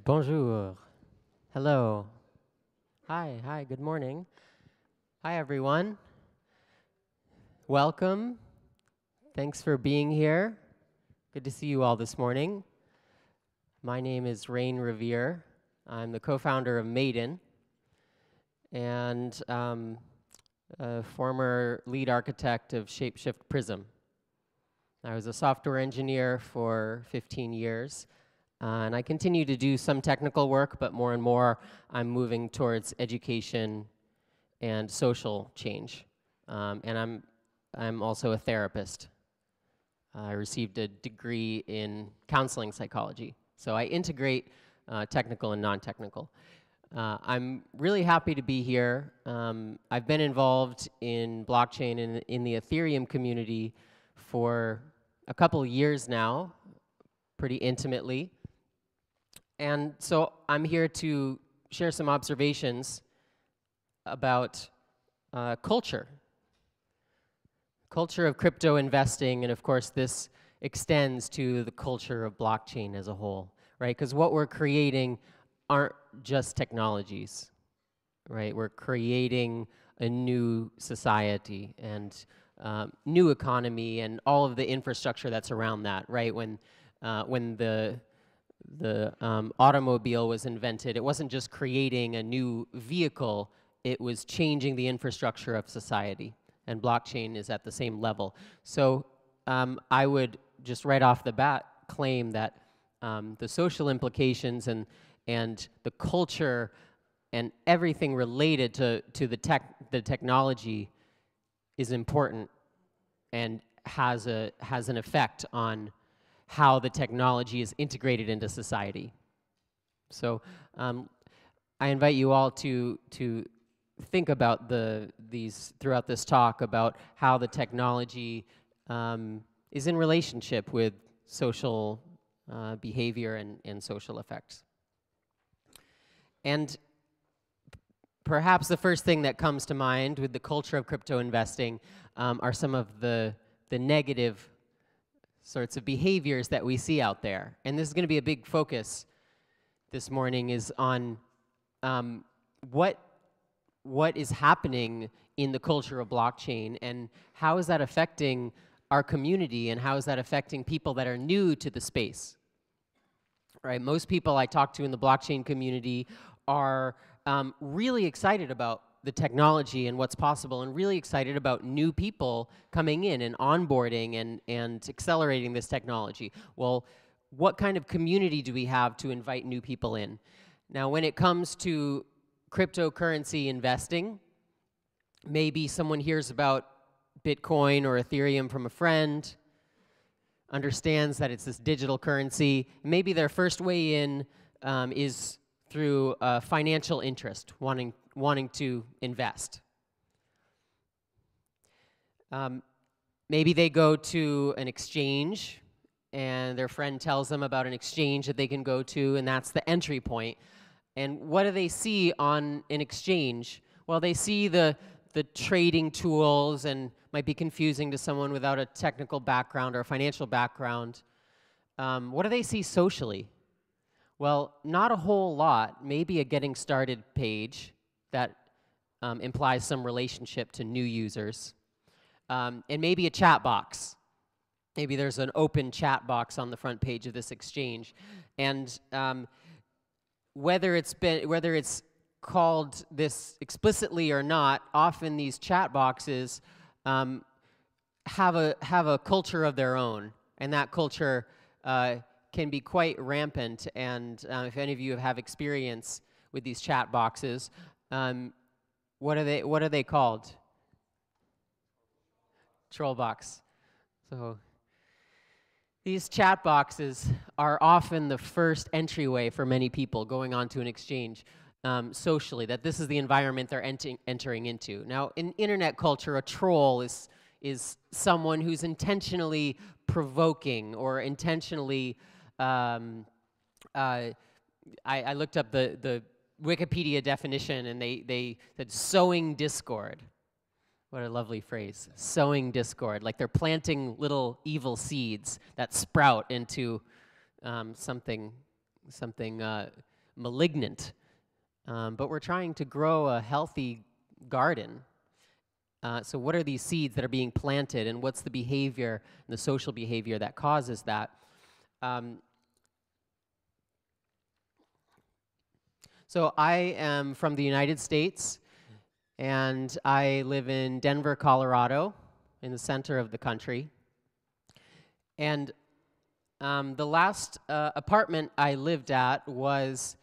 Bonjour. Hello. Hi, good morning. Hi, everyone. Welcome. Thanks for being here. Good to see you all this morning. My name is Raine Revere. I'm the co-founder of Maiden and a former lead architect of Shapeshift Prism. I was a software engineer for 15 years. And I continue to do some technical work, but more and more I'm moving towards education and social change. And I'm also a therapist. I received a degree in counseling psychology. So I integrate technical and non-technical. I'm really happy to be here. I've been involved in blockchain and in the Ethereum community for a couple of years now, pretty intimately. And so I'm here to share some observations about culture of crypto investing, and of course this extends to the culture of blockchain as a whole, right? Because what we're creating aren't just technologies, right? We're creating a new society and new economy and all of the infrastructure that's around that, right? When the automobile was invented, it wasn't just creating a new vehicle, it was changing the infrastructure of society. And blockchain is at the same level. So I would just right off the bat claim that the social implications and the culture and everything related to the technology is important and has an effect on how the technology is integrated into society. So I invite you all to think about these throughout this talk about how the technology is in relationship with social behavior and social effects. And perhaps the first thing that comes to mind with the culture of crypto investing are some of the negative sorts of behaviors that we see out there. And this is going to be a big focus this morning, is on what is happening in the culture of blockchain and how is that affecting our community and how is that affecting people that are new to the space. Right? Most people I talk to in the blockchain community are really excited about the technology and what's possible, and really excited about new people coming in and onboarding and accelerating this technology. Well, what kind of community do we have to invite new people in? Now, when it comes to cryptocurrency investing, maybe someone hears about Bitcoin or Ethereum from a friend, understands that it's this digital currency. Maybe their first way in is through financial interest, wanting to invest. Maybe they go to an exchange and their friend tells them about an exchange that they can go to, and that's the entry point. And what do they see on an exchange? Well, they see the trading tools, and might be confusing to someone without a technical background or a financial background. What do they see socially? Well, not a whole lot. Maybe a getting started page that implies some relationship to new users. And maybe a chat box. Maybe there's an open chat box on the front page of this exchange. And whether it's called this explicitly or not, often these chat boxes have a culture of their own, and that culture can be quite rampant. And if any of you have experience with these chat boxes, what are they called? Troll box. So these chat boxes are often the first entryway for many people going onto an exchange socially, that this is the environment they're entering into. Now, in internet culture, a troll is someone who's intentionally provoking or intentionally I looked up the Wikipedia definition, and they said sowing discord. What a lovely phrase, sowing discord. Like they're planting little evil seeds that sprout into something malignant. But we're trying to grow a healthy garden. So what are these seeds that are being planted, and what's the behavior, the social behavior that causes that? So I am from the United States, and I live in Denver, Colorado, in the center of the country. And the last apartment I lived at was,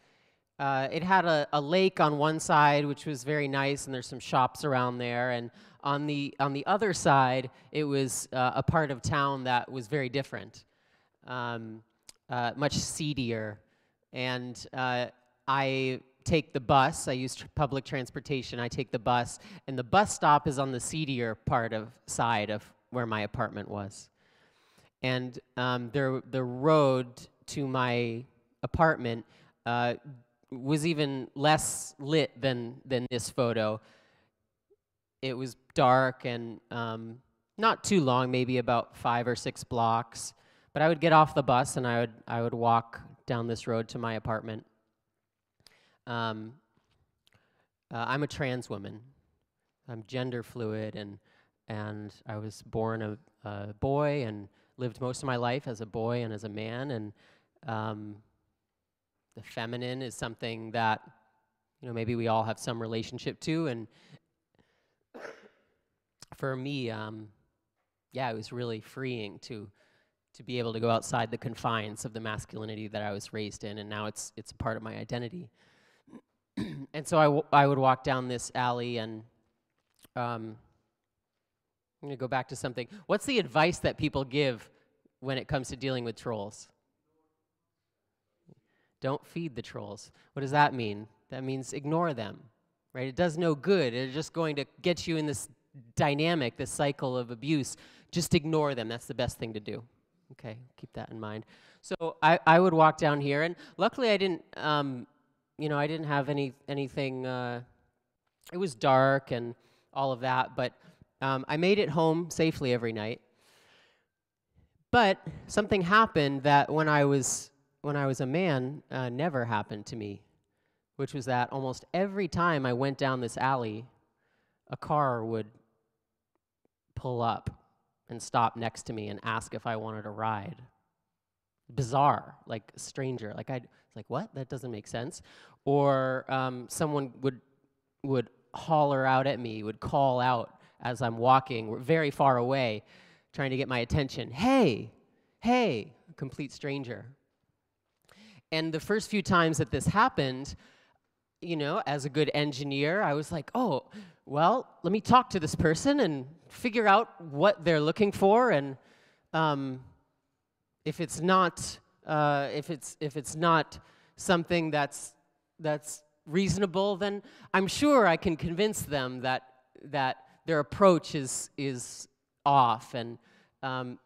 it had a lake on one side, which was very nice, and there's some shops around there. And on the other side, it was a part of town that was very different, much seedier. And I take the bus. I use public transportation. I take the bus, and the bus stop is on the seedier side of where my apartment was. And the road to my apartment was even less lit than this photo. It was dark and not too long, maybe about 5 or 6 blocks. But I would get off the bus and I would walk down this road to my apartment. I'm a trans woman. I'm gender fluid, and I was born a boy and lived most of my life as a boy and as a man. And the feminine is something that, maybe we all have some relationship to. And for me, yeah, it was really freeing to be able to go outside the confines of the masculinity that I was raised in, and now it's a part of my identity. And so I would walk down this alley, and I'm going to go back to something. What's the advice that people give when it comes to dealing with trolls? Don't feed the trolls. What does that mean? That means ignore them, right? It does no good. It's just going to get you in this dynamic, this cycle of abuse. Just ignore them. That's the best thing to do. Okay, keep that in mind. So I would walk down here, and luckily I didn't, I didn't have anything. It was dark and all of that, but I made it home safely every night. But something happened that when I was a man never happened to me, which was that almost every time I went down this alley, a car would pull up and stop next to me and ask if I wanted a ride. Bizarre, like a stranger. Like like, what? That doesn't make sense. Or someone would holler out at me, would call out as I'm walking, very far away, trying to get my attention. Hey, a complete stranger. And the first few times that this happened, as a good engineer, I was like, oh, well, let me talk to this person and figure out what they're looking for, and if it's not something that's reasonable, then I'm sure I can convince them that their approach is off, and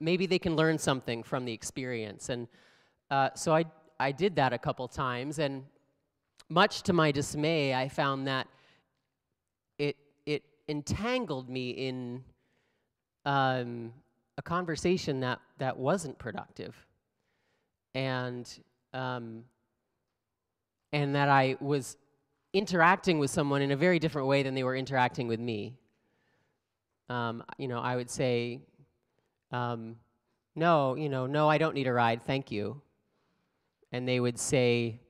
maybe they can learn something from the experience. And so I did that a couple times, and much to my dismay, I found that it entangled me in a conversation that wasn't productive, and that I was interacting with someone in a very different way than they were interacting with me. I would say, no, I don't need a ride, thank you. And they would say,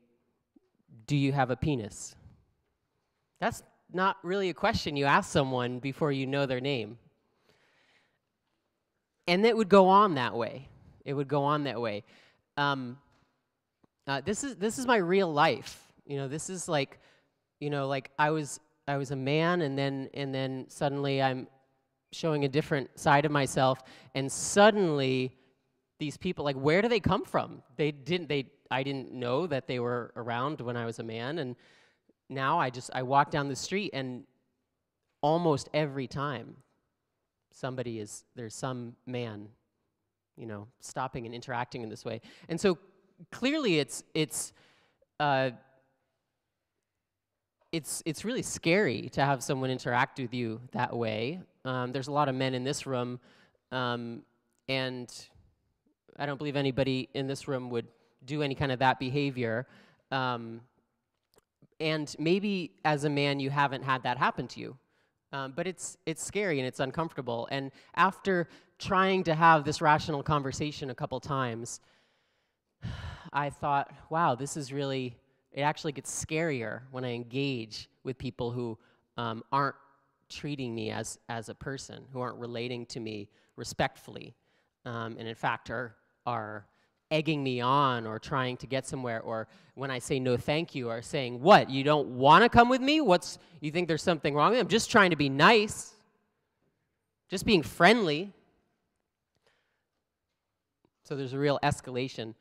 do you have a penis? That's not really a question you ask someone before you know their name. And it would go on that way. It would go on that way. This is my real life. This is like, like I was a man, and then suddenly I'm showing a different side of myself, and suddenly these people, like, where do they come from? I didn't know that they were around when I was a man, and now I walk down the street, and almost every time there's some man, stopping and interacting in this way. And so clearly it's really scary to have someone interact with you that way. There's a lot of men in this room, and I don't believe anybody in this room would do any kind of that behavior. And maybe as a man you haven't had that happen to you. But it's scary and it's uncomfortable. And after trying to have this rational conversation a couple times, I thought, wow, this is really, it actually gets scarier when I engage with people who aren't treating me as a person, who aren't relating to me respectfully, and in fact are egging me on or trying to get somewhere, or when I say no thank you, are saying, what, you don't want to come with me? You think there's something wrong? I'm just trying to be nice, just being friendly. So there's a real escalation.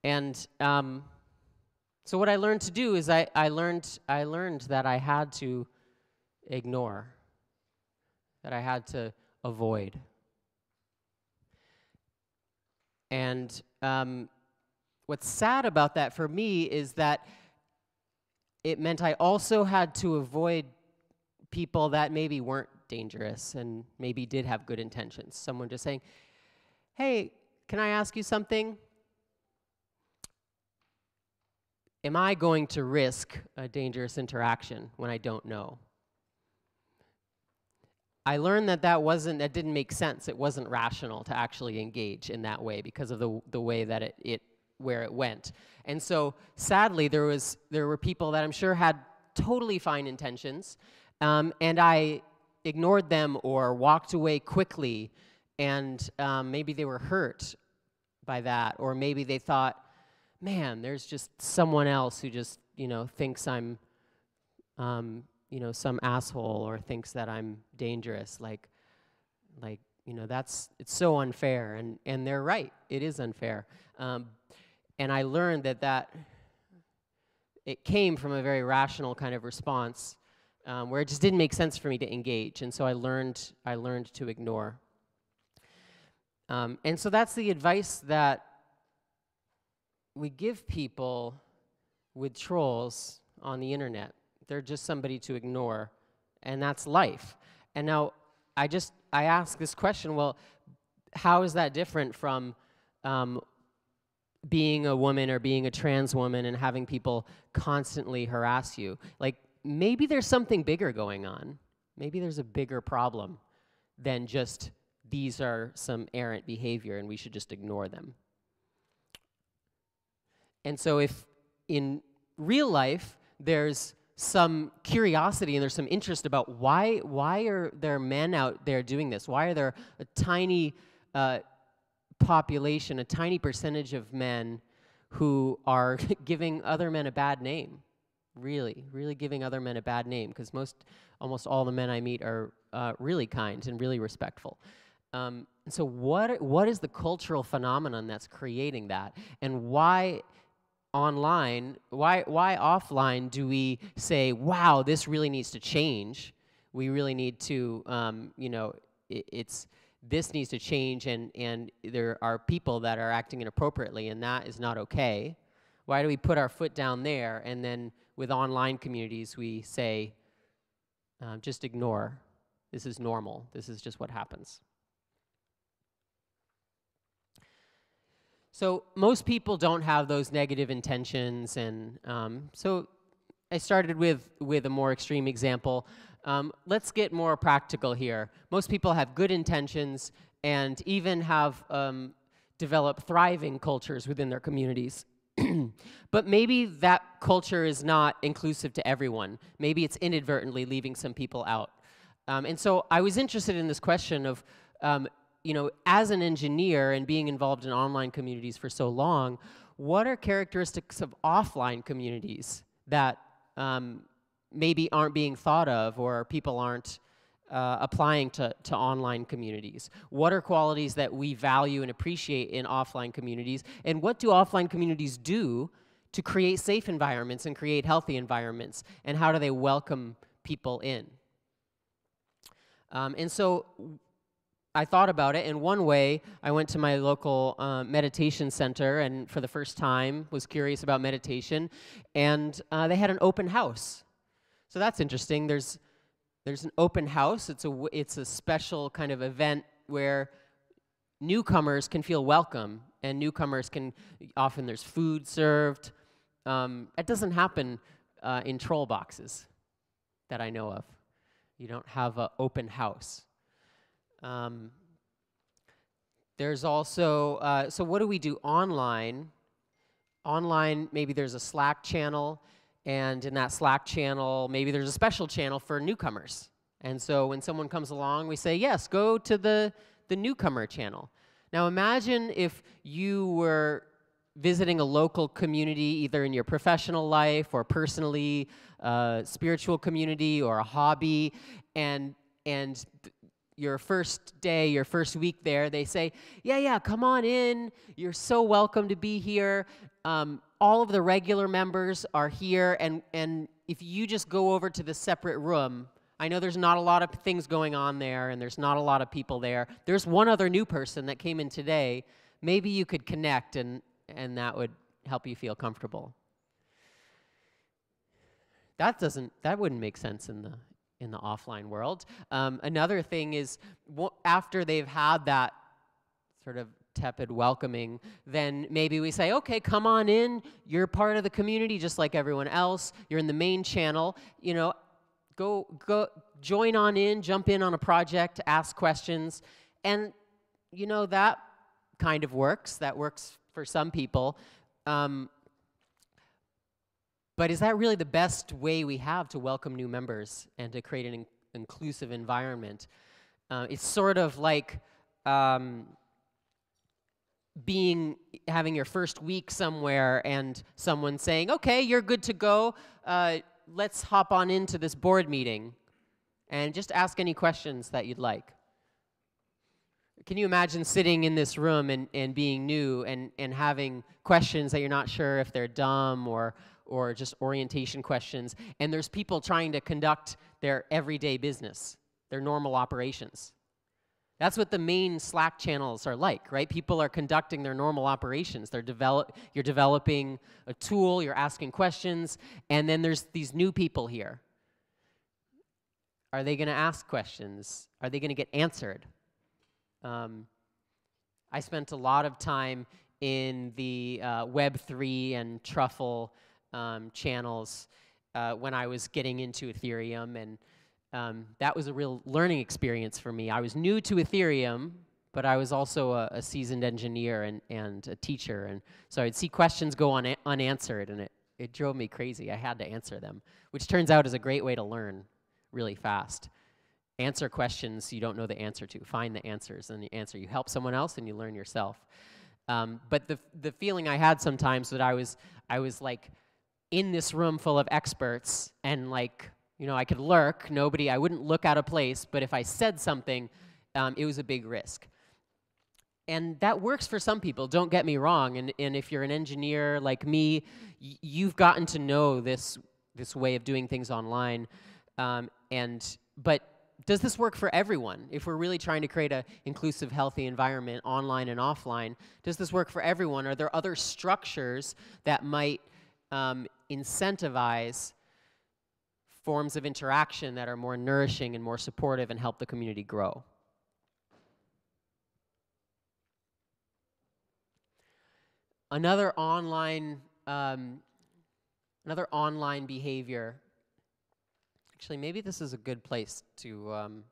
And so what I learned to do is I learned that I had to ignore, that I had to avoid. And what's sad about that for me is that it meant I also had to avoid people that maybe weren't dangerous and maybe did have good intentions. Someone just saying, hey, can I ask you something? Am I going to risk a dangerous interaction when I don't know? I learned that that didn't make sense. It wasn't rational to actually engage in that way because of the way that where it went. And so sadly, there were people that I'm sure had totally fine intentions, and I ignored them or walked away quickly, and maybe they were hurt by that, or maybe they thought, man, there's just someone else who just, thinks I'm some asshole, or thinks that I'm dangerous, it's so unfair, and they're right, it is unfair. And I learned that it came from a very rational kind of response, where it just didn't make sense for me to engage, and so I learned to ignore. And so that's the advice that we give people with trolls on the internet. They're just somebody to ignore, and that's life. And now I ask this question, well, how is that different from being a woman or being a trans woman and having people constantly harass you? Like, maybe there's something bigger going on. Maybe there's a bigger problem than just these are some errant behavior and we should just ignore them. And so if in real life there's some curiosity and there's some interest about why are there men out there doing this? Why are there a tiny population, a tiny percentage of men who are giving other men a bad name? Really giving other men a bad name, because almost all the men I meet are really kind and really respectful. And so what is the cultural phenomenon that's creating that? And why online, why offline do we say, wow, this really needs to change? We really need to, this needs to change, and there are people that are acting inappropriately, and that is not okay. Why do we put our foot down there, and then with online communities we say, just ignore. This is normal. This is just what happens. So most people don't have those negative intentions, and so I started with a more extreme example. Let's get more practical here. Most people have good intentions and even have developed thriving cultures within their communities. But maybe that culture is not inclusive to everyone. Maybe it's inadvertently leaving some people out. And so I was interested in this question of, as an engineer and being involved in online communities for so long, what are characteristics of offline communities that maybe aren't being thought of, or people aren't applying to online communities? What are qualities that we value and appreciate in offline communities? And what do offline communities do to create safe environments and create healthy environments? And how do they welcome people in? And so I thought about it, and one way I went to my local meditation center, and for the first time was curious about meditation, and they had an open house. So that's interesting. There's an open house. It's a special kind of event where newcomers can feel welcome and newcomers can, often there's food served. It doesn't happen in troll boxes that I know of. You don't have an open house. There's also, so what do we do online? Online, maybe there's a Slack channel, and in that Slack channel, maybe there's a special channel for newcomers. And so when someone comes along, we say, yes, go to the newcomer channel. Now imagine if you were visiting a local community, either in your professional life or personally, spiritual community or a hobby, and your first day, your first week there, they say, yeah, come on in. You're so welcome to be here. All of the regular members are here, and if you just go over to the separate room, I know there's not a lot of things going on there, and there's not a lot of people there. There's one other new person that came in today. Maybe you could connect, and that would help you feel comfortable. That wouldn't make sense in the offline world. Another thing is, after they've had that sort of tepid welcoming, then maybe we say, okay, come on in. You're part of the community just like everyone else. You're in the main channel. You know, go join on in, jump in on a project, ask questions. And, you know, that kind of works. That works for some people. But is that really the best way we have to welcome new members and to create an inclusive environment? It's sort of like having your first week somewhere and someone saying, okay, you're good to go. Let's hop on into this board meeting and just ask any questions that you'd like. Can you imagine sitting in this room and being new and having questions that you're not sure if they're dumb or just orientation questions, and there's people trying to conduct their everyday business, their normal operations? That's what the main Slack channels are like, right? People are conducting their normal operations. You're developing a tool, you're asking questions, and then there's these new people here. Are they going to ask questions? Are they going to get answered? I spent a lot of time in the Web3 and Truffle channels when I was getting into Ethereum, and that was a real learning experience for me. I was new to Ethereum, but I was also a seasoned engineer and a teacher, and so I'd see questions go unanswered, and it drove me crazy. I had to answer them, which turns out is a great way to learn really fast. Answer questions you don't know the answer to. Find the answers and the answer. You help someone else and you learn yourself. But the feeling I had sometimes that I was like in this room full of experts, and like, you know, I could lurk. I wouldn't look out of place, but if I said something, it was a big risk. And that works for some people, don't get me wrong. And if you're an engineer like me, you've gotten to know this way of doing things online. But does this work for everyone? If we're really trying to create an inclusive, healthy environment, online and offline, does this work for everyone? Are there other structures that might incentivize forms of interaction that are more nourishing and more supportive and help the community grow? Another online behavior. Actually, maybe this is a good place to.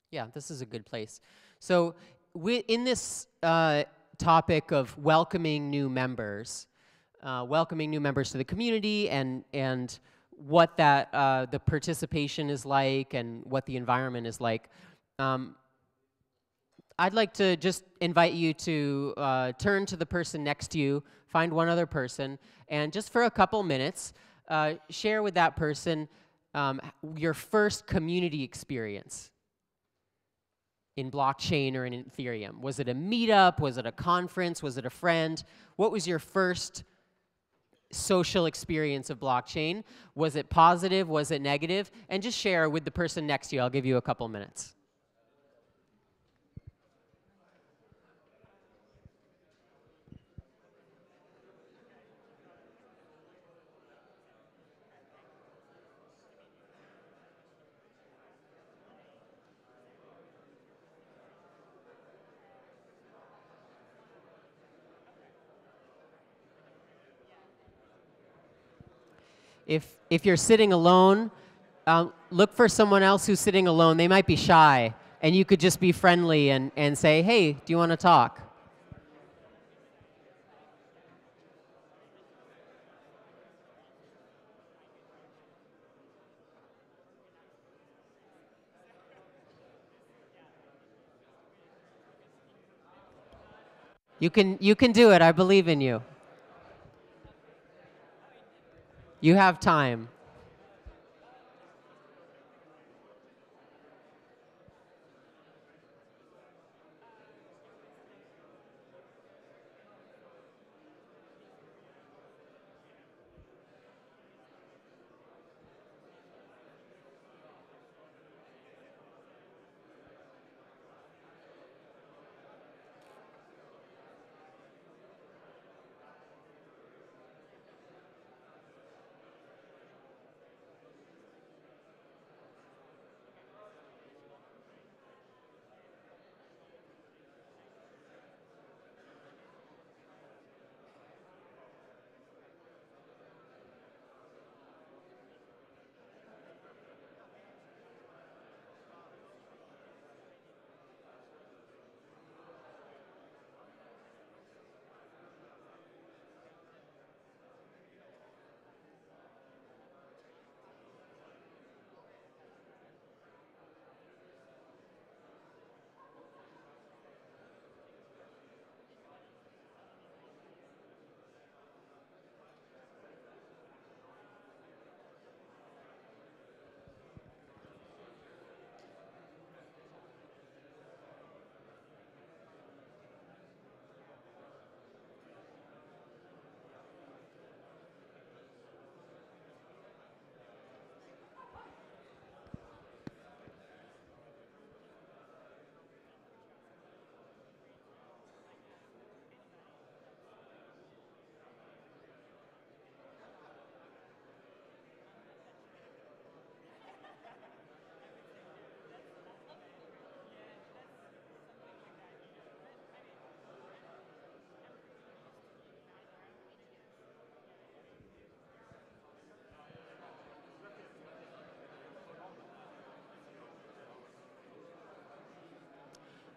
Yeah, this is a good place. So, in this topic of welcoming new members to the community, and what the participation is like, and what the environment is like. I'd like to just invite you to turn to the person next to you, find one other person, and just for a couple minutes, share with that person your first community experience in blockchain or in Ethereum. Was it a meetup? Was it a conference? Was it a friend? What was your first social experience of blockchain? Was it positive? Was it negative? And just share with the person next to you. I'll give you a couple minutes. If you're sitting alone, look for someone else who's sitting alone. They might be shy, and you could just be friendly and say, hey, do you want to talk? You can do it. I believe in you. You have time.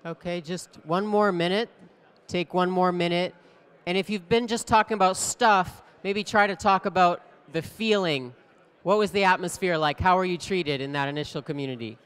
Okay, just one more minute. Take one more minute. And if you've been just talking about stuff, maybe try to talk about the feeling. What was the atmosphere like? How were you treated in that initial community?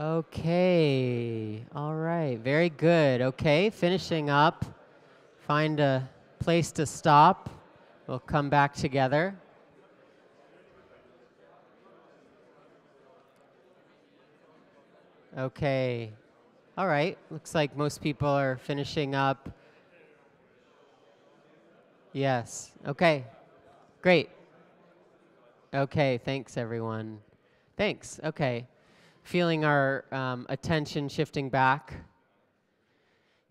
Okay, all right, very good. Okay, finishing up. Find a place to stop. We'll come back together. Okay, all right. Looks like most people are finishing up. Yes, okay, great. Okay, thanks everyone. Thanks, okay. Feeling our attention shifting back,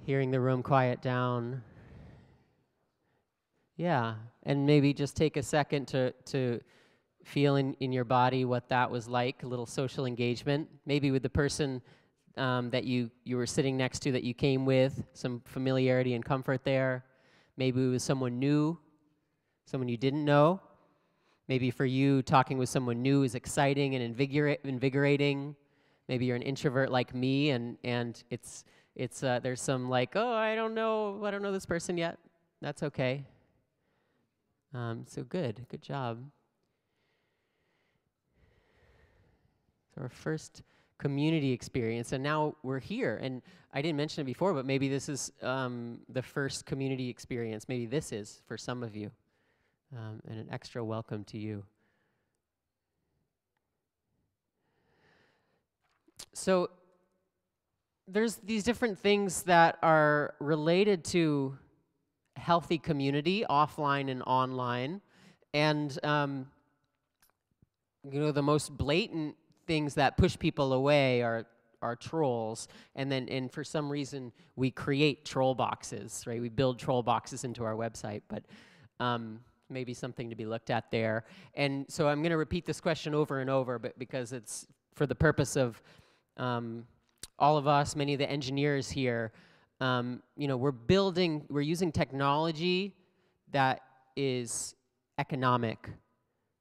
hearing the room quiet down. Yeah, and maybe just take a second to feel in your body what that was like, a little social engagement, maybe with the person that you were sitting next to that you came with, some familiarity and comfort there. Maybe it was someone new, someone you didn't know. Maybe for you, talking with someone new is exciting and invigorating. Maybe you're an introvert like me, and it's there's some like, oh, I don't know this person yet. That's okay. So good job. So our first community experience, and now we're here. And I didn't mention it before, but maybe this is the first community experience. Maybe this is for some of you, and an extra welcome to you. So there's these different things that are related to healthy community, offline and online, and you know, the most blatant things that push people away are trolls, and for some reason we create troll boxes, right? We build troll boxes into our website, but maybe something to be looked at there. And so I'm going to repeat this question over and over, but because it's for the purpose of all of us, many of the engineers here. You know, we're using technology that is economic.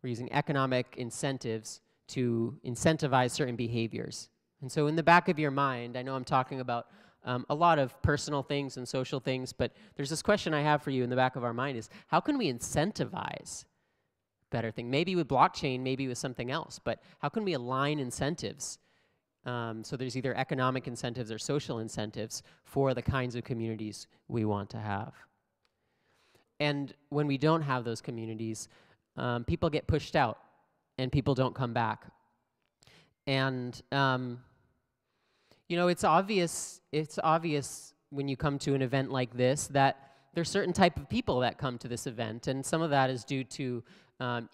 We're using economic incentives to incentivize certain behaviors. And so in the back of your mind, I know I'm talking about a lot of personal things and social things, but there's this question I have for you in the back of our mind is, how can we incentivize better thing? Maybe with blockchain, maybe with something else, but how can we align incentives? So there's either economic incentives or social incentives for the kinds of communities we want to have. And when we don't have those communities, people get pushed out and people don't come back. And you know, it's obvious when you come to an event like this that there's certain type of people that come to this event, and some of that is due to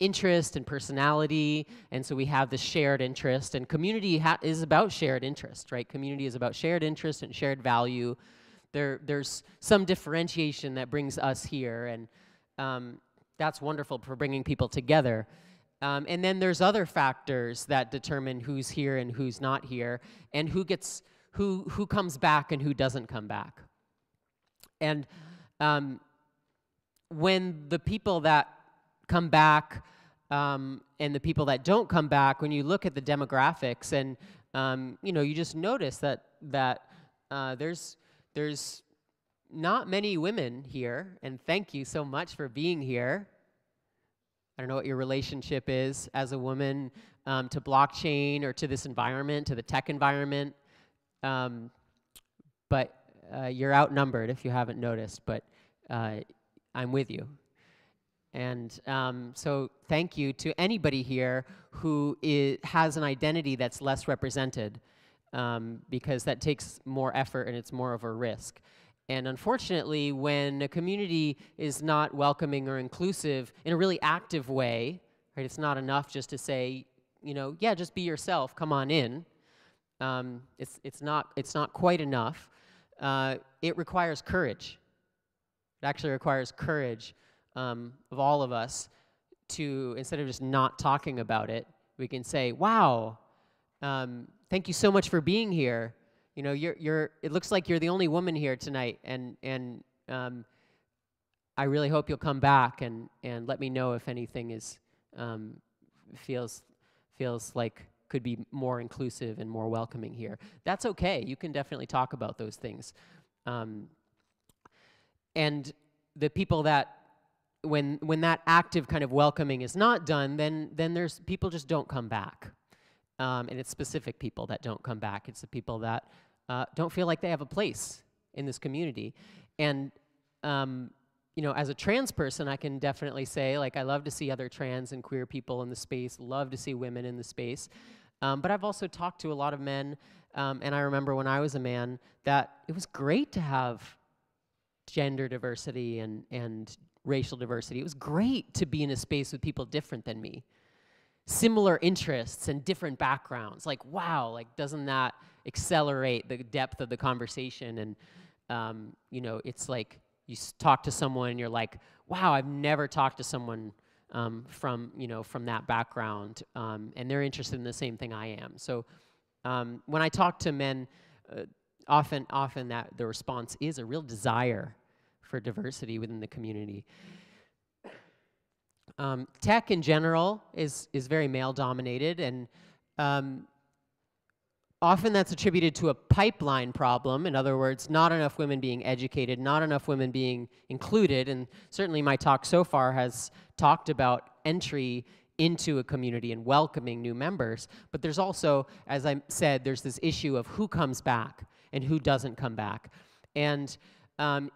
interest and personality, and so we have this shared interest, and community is about shared interest, right? Community is about shared interest and shared value. There's some differentiation that brings us here, and that's wonderful for bringing people together. And then there's other factors that determine who's here and who's not here, and who comes back and who doesn't come back. And when the people that come back and the people that don't come back, when you look at the demographics, and you know, you just notice that there's not many women here, and thank you so much for being here. I don't know what your relationship is as a woman to blockchain or to this environment, to the tech environment, but you're outnumbered if you haven't noticed, but I'm with you. And so thank you to anybody here who has an identity that's less represented, because that takes more effort and it's more of a risk. And unfortunately, when a community is not welcoming or inclusive in a really active way, right, it's not enough just to say, you know, yeah, just be yourself, come on in. It's not quite enough. It requires courage. It actually requires courage of all of us to, instead of just not talking about it, we can say, wow, thank you so much for being here. You know, it looks like you're the only woman here tonight, and I really hope you'll come back and let me know if anything is feels like could be more inclusive and more welcoming here. That's okay. You can definitely talk about those things. And the people that, when that active kind of welcoming is not done, then there's people just don't come back. And it's specific people that don't come back. It's the people that don't feel like they have a place in this community. And you know, as a trans person, I can definitely say, like, I love to see other trans and queer people in the space, love to see women in the space. But I've also talked to a lot of men, and I remember when I was a man that it was great to have gender diversity and racial diversity. It was great to be in a space with people different than me. Similar interests and different backgrounds. Like, wow, like, doesn't that accelerate the depth of the conversation? And, you know, it's like you talk to someone and you're like, wow, I've never talked to someone from that background, and they're interested in the same thing I am. So when I talk to men, often that the response is a real desire for diversity within the community. Tech in general is very male-dominated, and often that's attributed to a pipeline problem. In other words, not enough women being educated, not enough women being included, and certainly my talk so far has talked about entry into a community and welcoming new members. But there's also, as I said, there's this issue of who comes back and who doesn't come back. And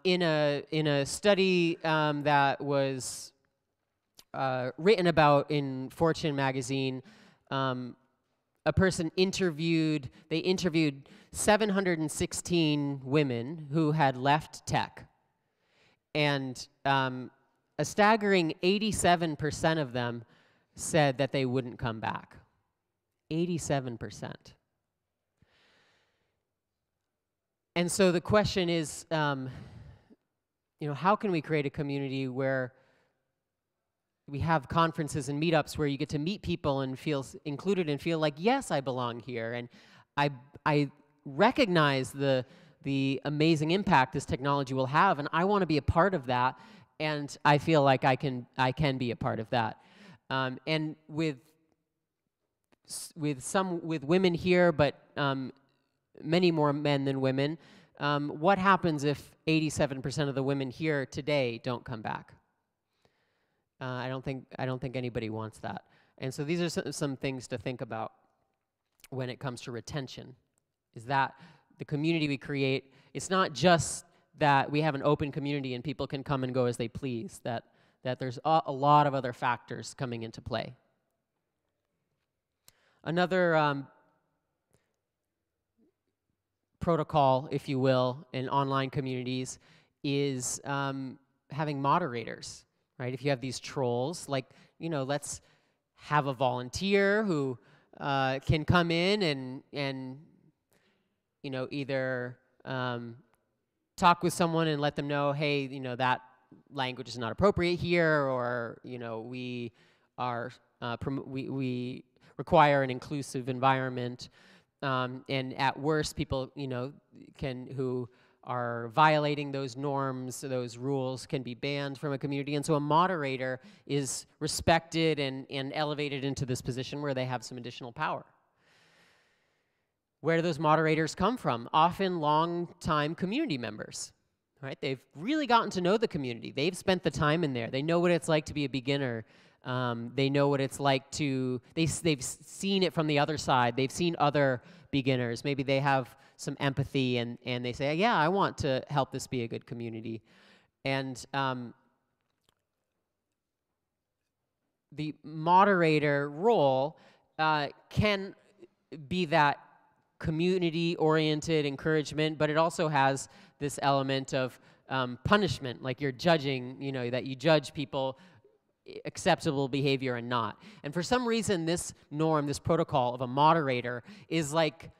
in a study that was written about in Fortune magazine, a person interviewed 716 women who had left tech. And a staggering 87% of them said that they wouldn't come back. 87%. And so the question is, how can we create a community where we have conferences and meetups where you get to meet people and feel included and feel like, yes, I belong here, and I recognize the amazing impact this technology will have, and I want to be a part of that, and I feel like I can be a part of that. And with women here, but many more men than women, what happens if 87% of the women here today don't come back? I don't think anybody wants that. And so these are some things to think about when it comes to retention. Is that the community we create, it's not just that we have an open community and people can come and go as they please, that there's a lot of other factors coming into play. Another protocol, if you will, in online communities is having moderators, right? If you have these trolls, like, let's have a volunteer who can come in and either talk with someone and let them know, hey, that language is not appropriate here, or we are we require an inclusive environment, and at worst, people who are violating those norms, those rules, can be banned from a community. And so a moderator is respected and elevated into this position where they have some additional power. Where do those moderators come from? Often long-time community members, right? They've really gotten to know the community. They've spent the time in there. They know what it's like to be a beginner. They know what it's like to, they've seen it from the other side. They've seen other beginners. Maybe they have some empathy and they say, yeah, I want to help this be a good community. And the moderator role can be that community-oriented encouragement, but it also has this element of punishment, like you're judging, that you judge people acceptable behavior and not. And for some reason, this norm, this protocol of a moderator is like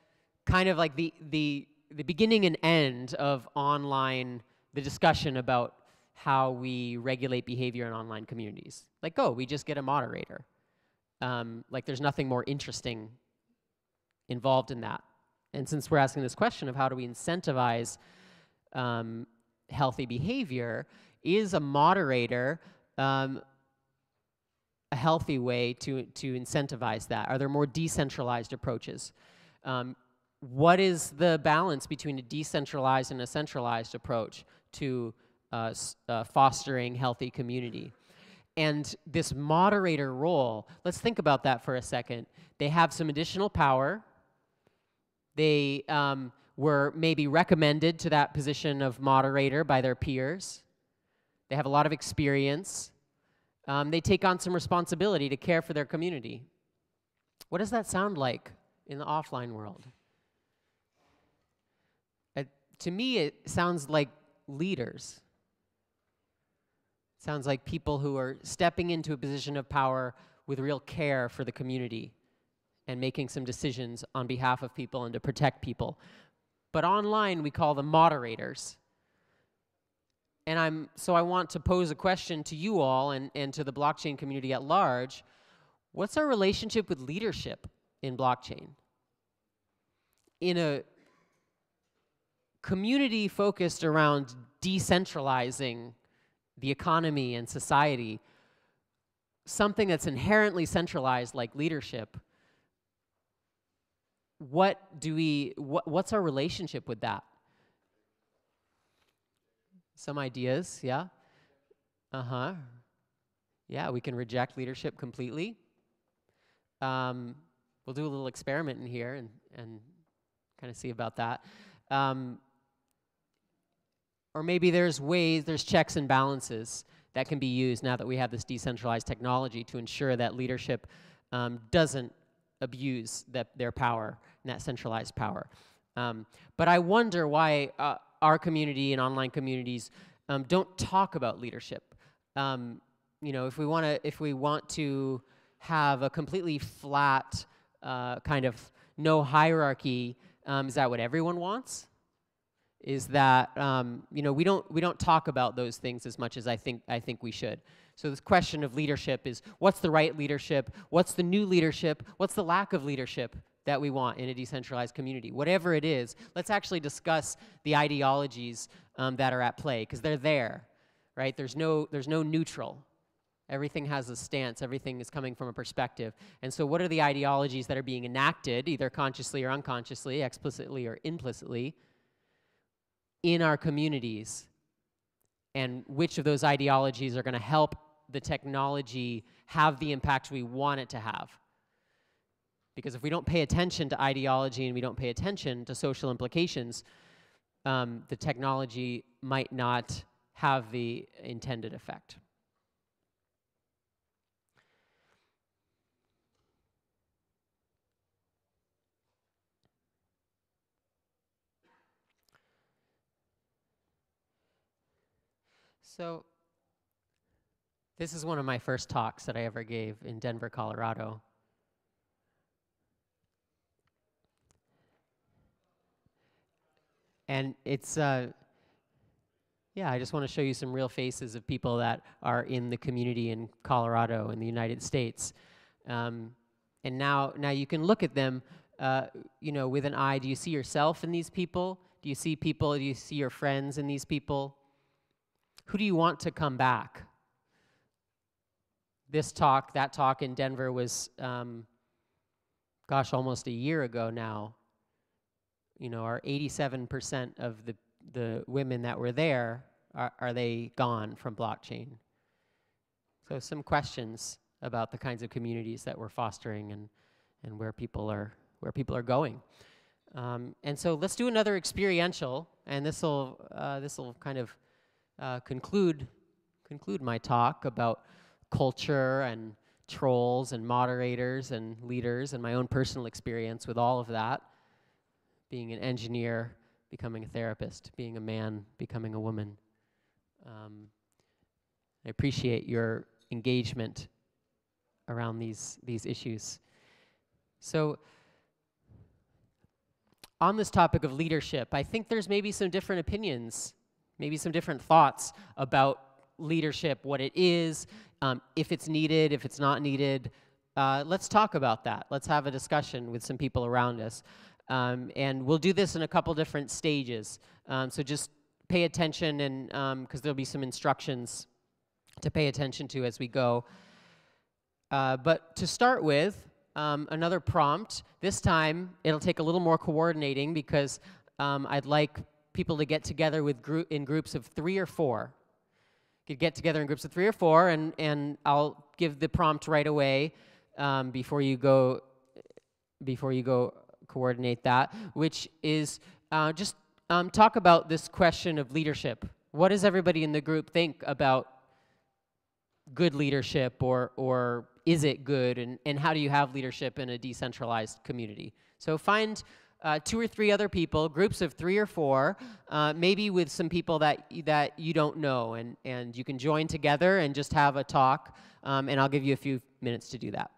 kind of like the beginning and end of the discussion about how we regulate behavior in online communities. Like, we just get a moderator. Like there's nothing more interesting involved in that. And since we're asking this question of how do we incentivize healthy behavior, is a moderator a healthy way to incentivize that? Are there more decentralized approaches? What is the balance between a decentralized and a centralized approach to fostering healthy community? And this moderator role, let's think about that for a second. They have some additional power. They were maybe recommended to that position of moderator by their peers. They have a lot of experience. They take on some responsibility to care for their community. What does that sound like in the offline world? To me, it sounds like leaders. It sounds like people who are stepping into a position of power with real care for the community and making some decisions on behalf of people and to protect people. But online, we call them moderators. And so I want to pose a question to you all and to the blockchain community at large. What's our relationship with leadership in blockchain? In a community focused around decentralizing the economy and society, something that's inherently centralized like leadership, what's our relationship with that? Some ideas, yeah? Yeah, we can reject leadership completely. we'll do a little experiment in here and kind of see about that. Um, or maybe there's checks and balances that can be used now that we have this decentralized technology to ensure that leadership doesn't abuse their power and that centralized power. But I wonder why our community and online communities don't talk about leadership. If we want to have a completely flat kind of no hierarchy, is that what everyone wants? Is that we don't talk about those things as much as I think we should. So this question of leadership is, what's the right leadership? What's the new leadership? What's the lack of leadership that we want in a decentralized community? Whatever it is, let's actually discuss the ideologies that are at play, because they're there, right? There's no neutral. Everything has a stance. Everything is coming from a perspective. And so what are the ideologies that are being enacted, either consciously or unconsciously, explicitly or implicitly, in our communities? And which of those ideologies are going to help the technology have the impact we want it to have? Because if we don't pay attention to ideology and we don't pay attention to social implications, the technology might not have the intended effect. So this is one of my first talks that I ever gave in Denver, Colorado. And it's, I just want to show you some real faces of people that are in the community in Colorado in the United States. And now you can look at them, with an eye. Do you see yourself in these people? Do you see your friends in these people? Who do you want to come back? That talk in Denver was, almost a year ago now. Are 87% of the women that were there, are they gone from blockchain? So some questions about the kinds of communities that we're fostering and where people are going. And so let's do another experiential, and this will kind of conclude my talk about culture and trolls and moderators and leaders and my own personal experience with all of that. Being an engineer, becoming a therapist, being a man, becoming a woman. I appreciate your engagement around these issues. So on this topic of leadership, I think there's maybe some different opinions, maybe some different thoughts about leadership, what it is, if it's needed, if it's not needed. Let's talk about that. Let's have a discussion with some people around us. And we'll do this in a couple different stages. So just pay attention, and because there'll be some instructions to pay attention to as we go. But to start with, another prompt. This time, it'll take a little more coordinating because I'd like people to get together in groups of 3 or 4. You could get together in groups of 3 or 4, and I'll give the prompt right away before you go coordinate that, which is just talk about this question of leadership. What does everybody in the group think about good leadership, or is it good, and how do you have leadership in a decentralized community? So find 2 or 3 other people, groups of 3 or 4, maybe with some people that you don't know, and you can join together and just have a talk, and I'll give you a few minutes to do that.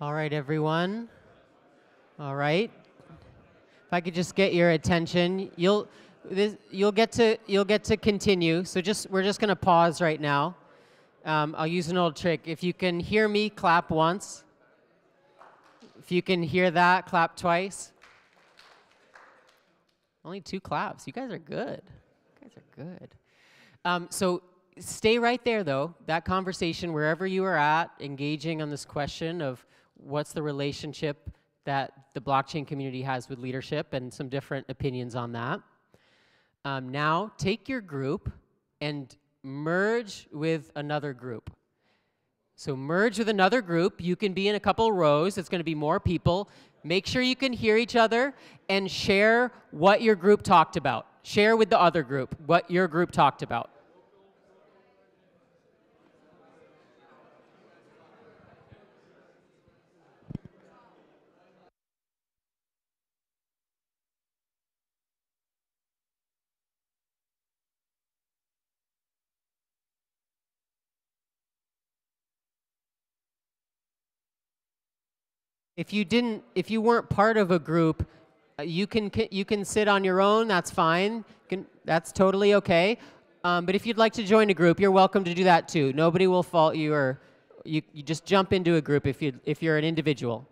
All right, everyone. All right. If I could just get your attention, you'll get to continue. So we're just going to pause right now. I'll use an old trick. If you can hear me, clap once. If you can hear that, clap twice. Only 2 claps. You guys are good. You guys are good. So stay right there, though. That conversation, wherever you are at, engaging on this question of what's the relationship that the blockchain community has with leadership, and some different opinions on that. Now, take your group and merge with another group. So merge with another group. You can be in a couple rows. It's going to be more people. Make sure you can hear each other and share what your group talked about. Share with the other group what your group talked about. If you weren't part of a group, you can sit on your own. That's fine. That's totally okay. But if you'd like to join a group, you're welcome to do that too. Nobody will fault you, or you just jump into a group if you're an individual.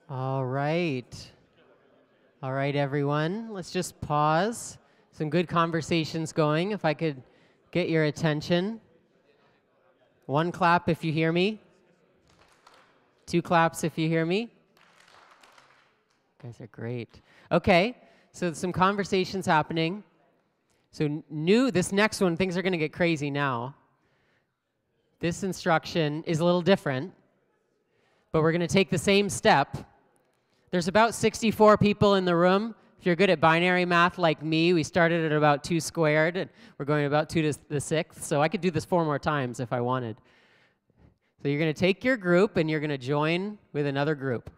All right. All right, everyone. Let's just pause. Some good conversations going. If I could get your attention. 1 clap if you hear me. 2 claps if you hear me. You guys are great. Okay, so some conversations happening. So this next one, things are going to get crazy now. This instruction is a little different, but we're going to take the same step. There's about 64 people in the room. If you're good at binary math like me, we started at about 2 squared, and we're going about 2 to the 6th, so I could do this 4 more times if I wanted. So you're going to take your group, and you're going to join with another group.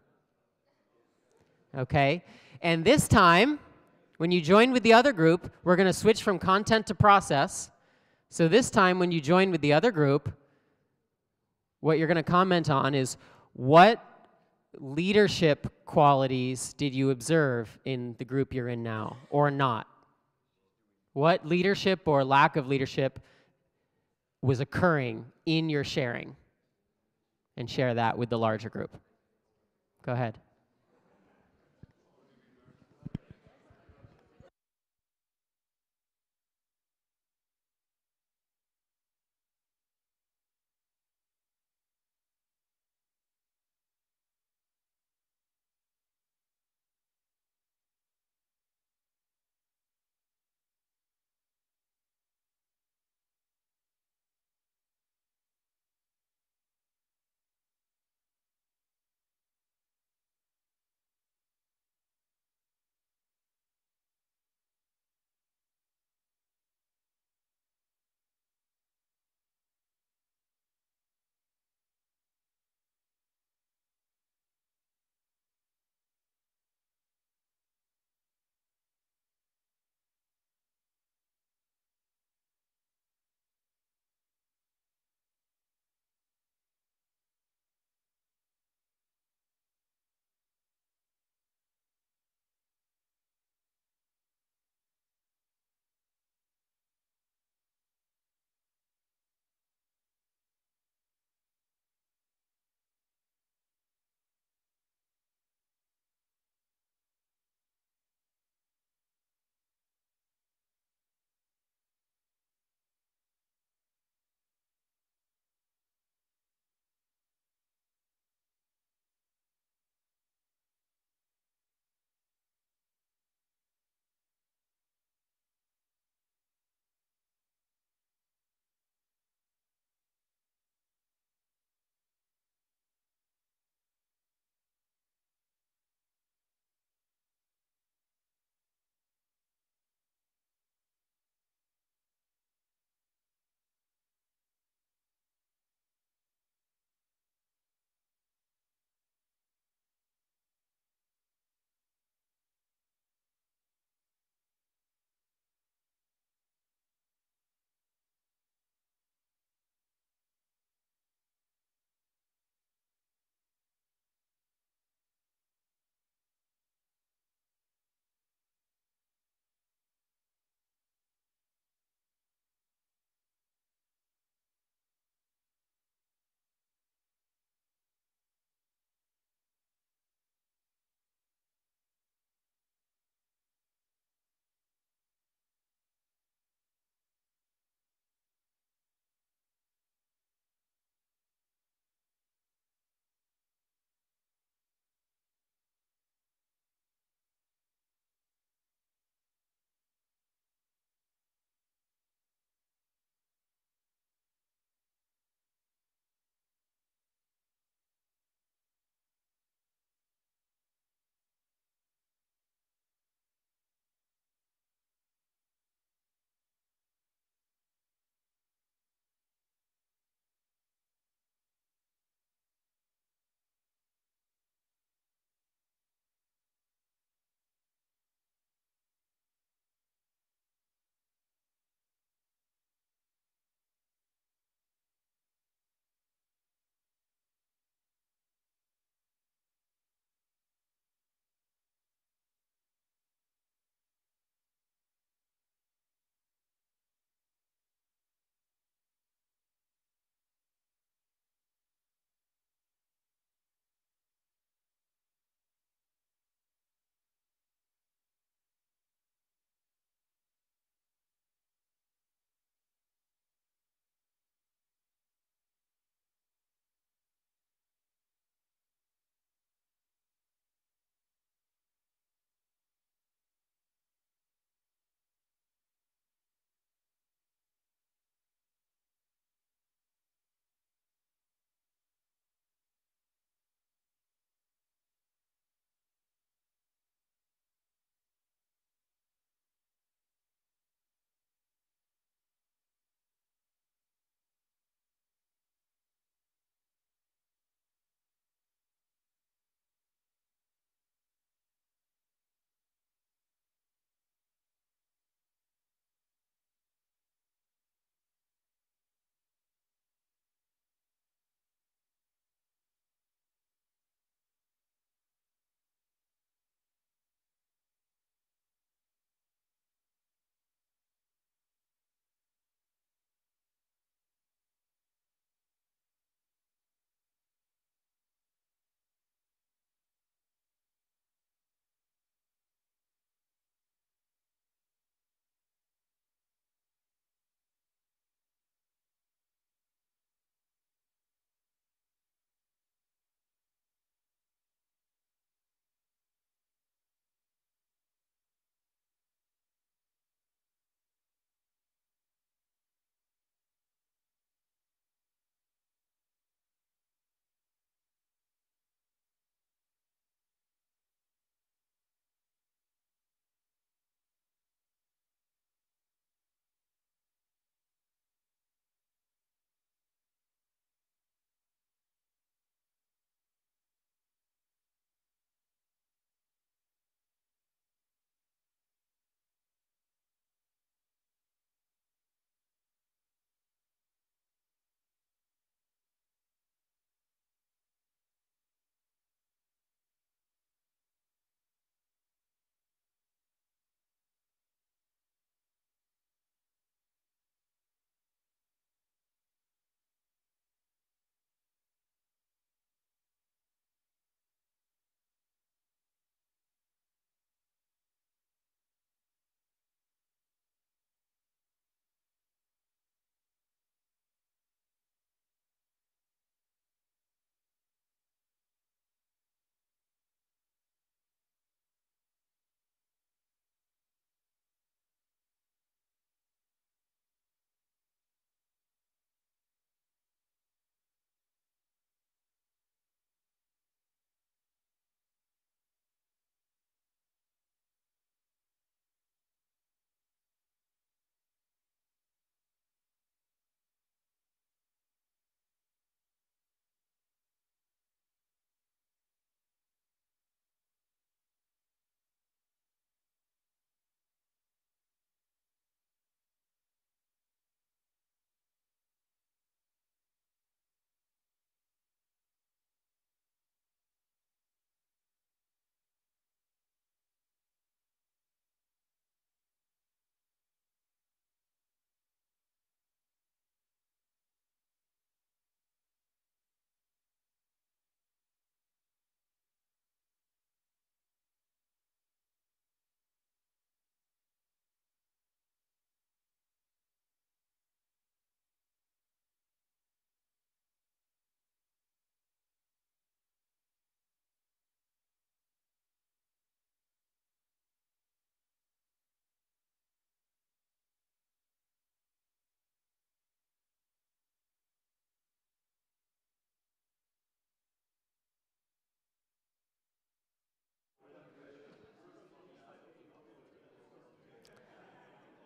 Okay? And this time, when you join with the other group, we're going to switch from content to process. So this time, when you join with the other group, what you're going to comment on is what leadership qualities did you observe in the group you're in now, or not? What leadership or lack of leadership was occurring in your sharing? And share that with the larger group. Go ahead.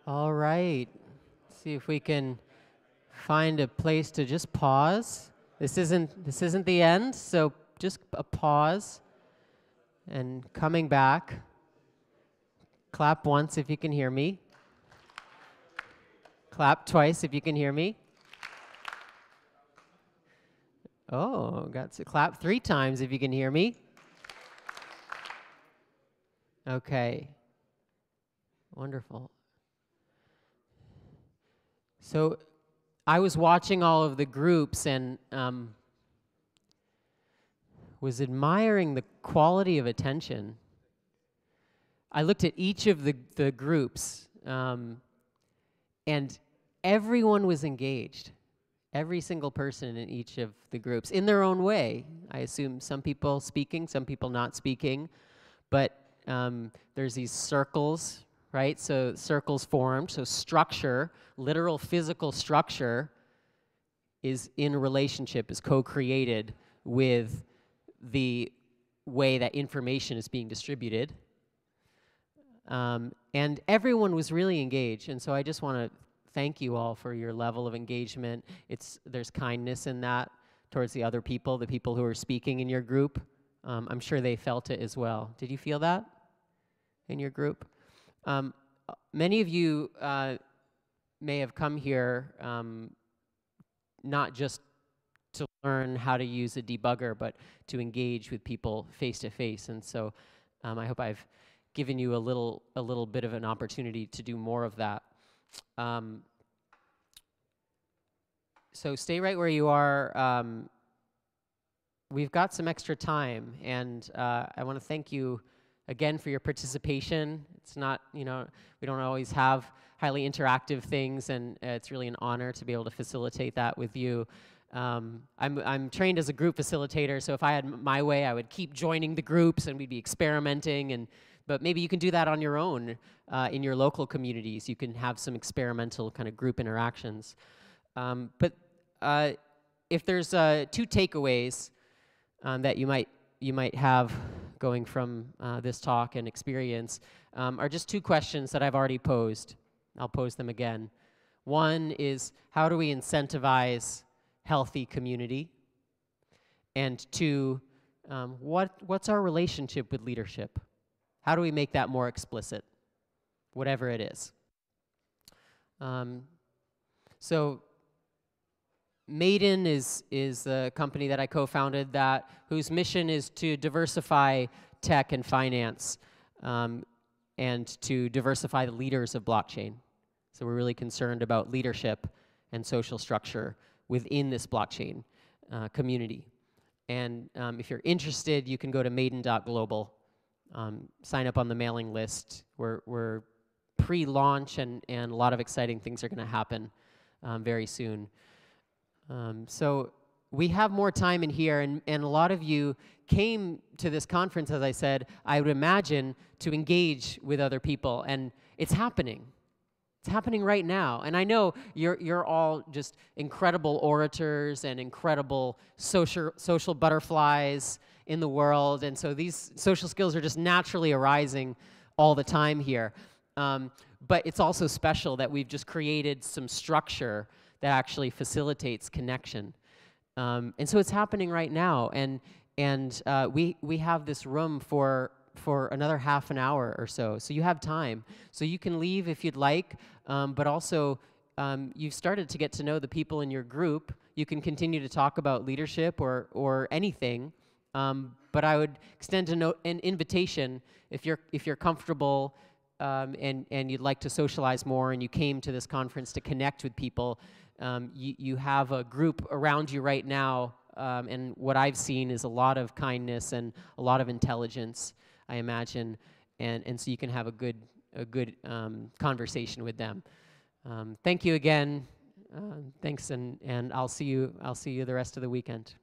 All right. See if we can find a place to just pause. This isn't the end, so just a pause and coming back. Clap once if you can hear me. Clap twice if you can hear me. Oh, got to clap 3 times if you can hear me. Okay. Wonderful. So I was watching all of the groups and was admiring the quality of attention. I looked at each of the groups, and everyone was engaged. Every single person in each of the groups, in their own way. I assume some people speaking, some people not speaking, but there's these circles, right? So circles formed, so structure, literal physical structure is in relationship, is co-created with the way that information is being distributed. And everyone was really engaged, and so I just want to thank you all for your level of engagement. There's kindness in that towards the other people, the people who are speaking in your group. I'm sure they felt it as well. Did you feel that in your group? Many of you may have come here not just to learn how to use a debugger, but to engage with people face to face. And so I hope I've given you a little bit of an opportunity to do more of that. So stay right where you are. We've got some extra time, and I want to thank you again for your participation. It's not, we don't always have highly interactive things, and it's really an honor to be able to facilitate that with you. I'm trained as a group facilitator, so if I had my way, I would keep joining the groups, and we'd be experimenting, but maybe you can do that on your own in your local communities. You can have some experimental kind of group interactions. But if there's 2 takeaways that you might have going from this talk and experience, are just 2 questions that I've already posed. I'll pose them again. One is, how do we incentivize healthy community? And 2, what's our relationship with leadership? How do we make that more explicit, whatever it is? So Maiden is a company that I co-founded whose mission is to diversify tech and finance and to diversify the leaders of blockchain. So we're really concerned about leadership and social structure within this blockchain community. And if you're interested, you can go to maiden.global. Sign up on the mailing list. We're pre-launch, and a lot of exciting things are going to happen very soon. So we have more time in here, and a lot of you came to this conference, as I said, I would imagine, to engage with other people, and it's happening. It's happening right now. And I know you're all just incredible orators and incredible social butterflies in the world, and so these social skills are just naturally arising all the time here. But it's also special that we've just created some structure that actually facilitates connection. And so it's happening right now, and we have this room for another half an hour or so. So you have time. So you can leave if you'd like, but also you've started to get to know the people in your group. You can continue to talk about leadership or anything, but I would extend an invitation if you're comfortable and you'd like to socialize more, and you came to this conference to connect with people. You have a group around you right now, and what I've seen is a lot of kindness and a lot of intelligence, I imagine, and so you can have a good conversation with them. Thank you again. Thanks, and I'll see you the rest of the weekend.